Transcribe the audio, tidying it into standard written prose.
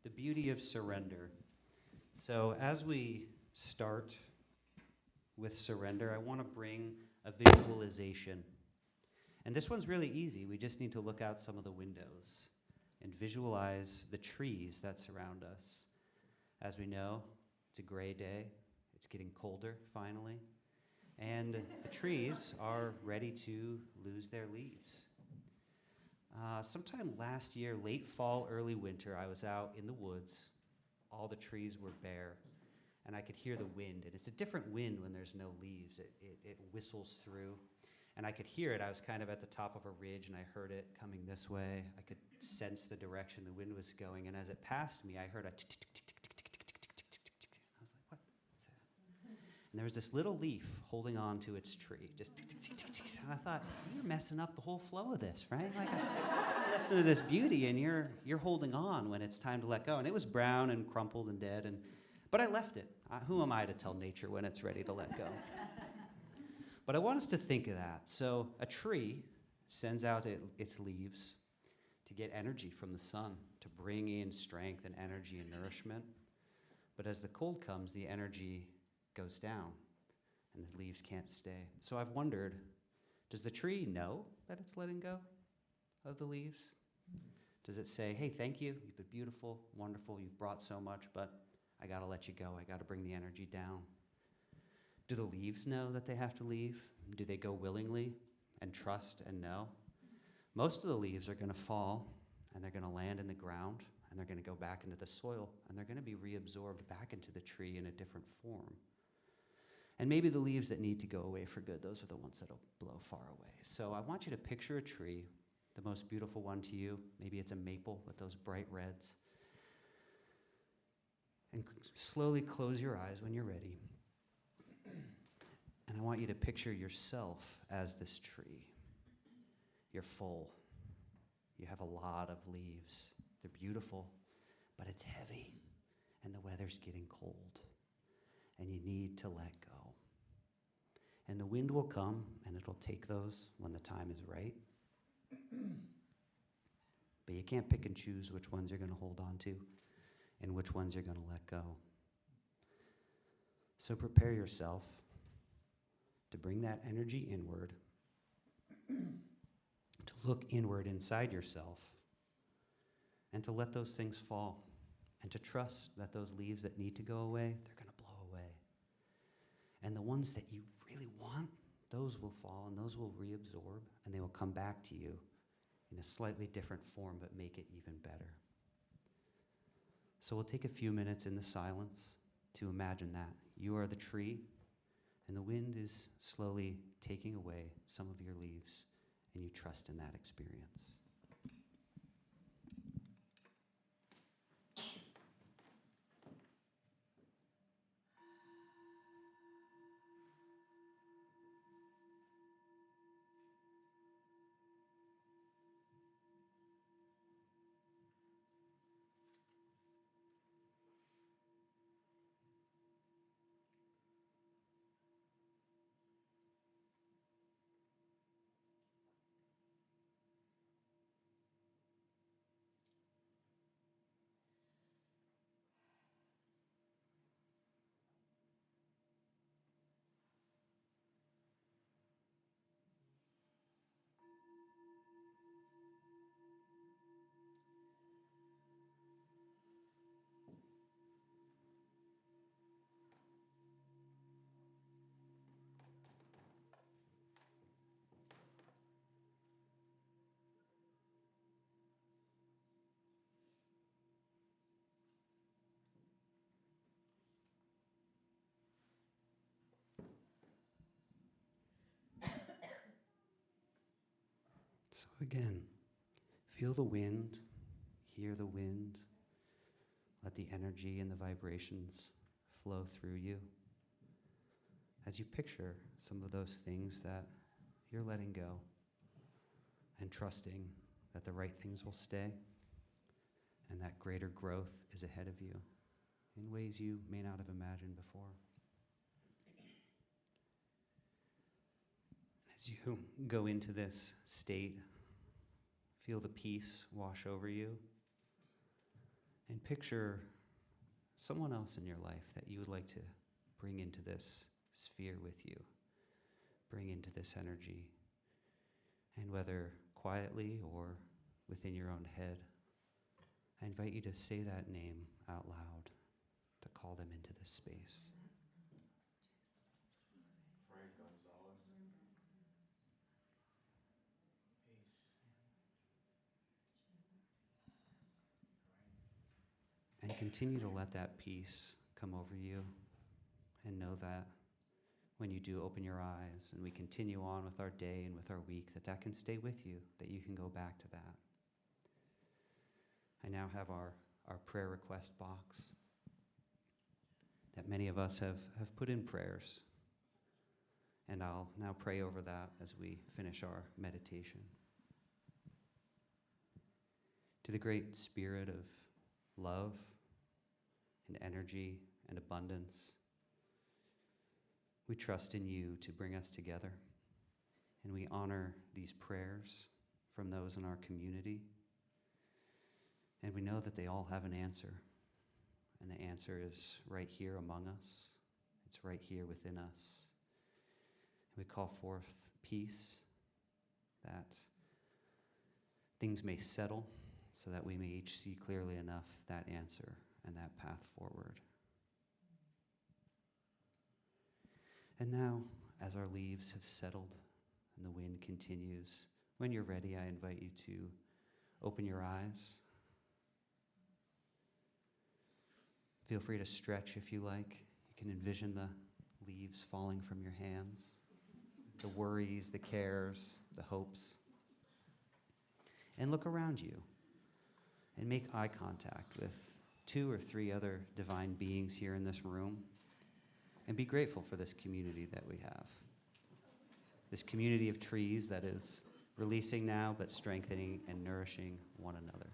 The beauty of surrender. So, as we start with surrender, I want to bring a visualization. And this one's really easy. We just need to look out some of the windows and visualize the trees that surround us. As we know, it's a gray day, it's getting colder finally, and the trees are ready to lose their leaves. Sometime last year, late fall, early winter, I was out in the woods. All the trees were bare, and I could hear the wind. And it's a different wind when there's no leaves. It whistles through, and I could hear it. I was kind of at the top of a ridge, and I heard it coming this way. I could sense the direction the wind was going, and as it passed me, I heard a tick-tick-tick-tick-tick-tick-tick-tick-tick. I was like, what is that? And there was this little leaf holding on to its tree, just tick-tick-tick-tick-tick. And I thought, you're messing up the whole flow of this, right? Like, listen to this beauty, and you're holding on when it's time to let go. And it was brown and crumpled and dead, but I left it. Who am I to tell nature when it's ready to let go? But I want us to think of that. So a tree sends out its leaves to get energy from the sun, to bring in strength and energy and nourishment. But as the cold comes, the energy goes down, and the leaves can't stay. So I've wondered, does the tree know that it's letting go of the leaves? Does it say, hey, thank you, you've been beautiful, wonderful, you've brought so much, but I gotta let you go, I gotta bring the energy down? Do the leaves know that they have to leave? Do they go willingly and trust and know? Most of the leaves are gonna fall, and they're gonna land in the ground, and they're gonna go back into the soil, and they're gonna be reabsorbed back into the tree in a different form. And maybe the leaves that need to go away for good, those are the ones that'll blow far away. So I want you to picture a tree, the most beautiful one to you. Maybe it's a maple with those bright reds. And slowly close your eyes when you're ready. And I want you to picture yourself as this tree. You're full. You have a lot of leaves. They're beautiful, but it's heavy, and the weather's getting cold, and you need to let go. And the wind will come, and it'll take those when the time is right. But you can't pick and choose which ones you're going to hold on to and which ones you're going to let go. So prepare yourself to bring that energy inward, to look inward inside yourself, and to let those things fall, and to trust that those leaves that need to go away, they're going to blow away. And the ones that you really want, those will fall, and those will reabsorb, and they will come back to you in a slightly different form, but make it even better. So we'll take a few minutes in the silence to imagine that. You are the tree, and the wind is slowly taking away some of your leaves, and you trust in that experience. So again, feel the wind, hear the wind, let the energy and the vibrations flow through you. As you picture some of those things that you're letting go and trusting that the right things will stay and that greater growth is ahead of you in ways you may not have imagined before. As you go into this state, feel the peace wash over you, And picture someone else in your life that you would like to bring into this sphere with you, bring into this energy. And whether quietly or within your own head, I invite you to say that name out loud, to call them into this space. Frank Gonzalez. And continue to let that peace come over you, and know that when you do open your eyes and we continue on with our day and with our week, that can stay with you, that you can go back to that. I now have our prayer request box that many of us have put in prayers. And I'll now pray over that as we finish our meditation. To the great spirit of love and energy and abundance, we trust in you to bring us together, and we honor these prayers from those in our community, and we know that they all have an answer, and the answer is right here among us. It's right here within us. We call forth peace, that things may settle so that we may each see clearly enough that answer and that path forward. And now, as our leaves have settled and the wind continues, when you're ready, I invite you to open your eyes. Feel free to stretch if you like. You can envision the leaves falling from your hands, the worries, the cares, the hopes. And look around you and make eye contact with 2 or 3 other divine beings here in this room, and be grateful for this community that we have. This community of trees that is releasing now, but strengthening and nourishing one another.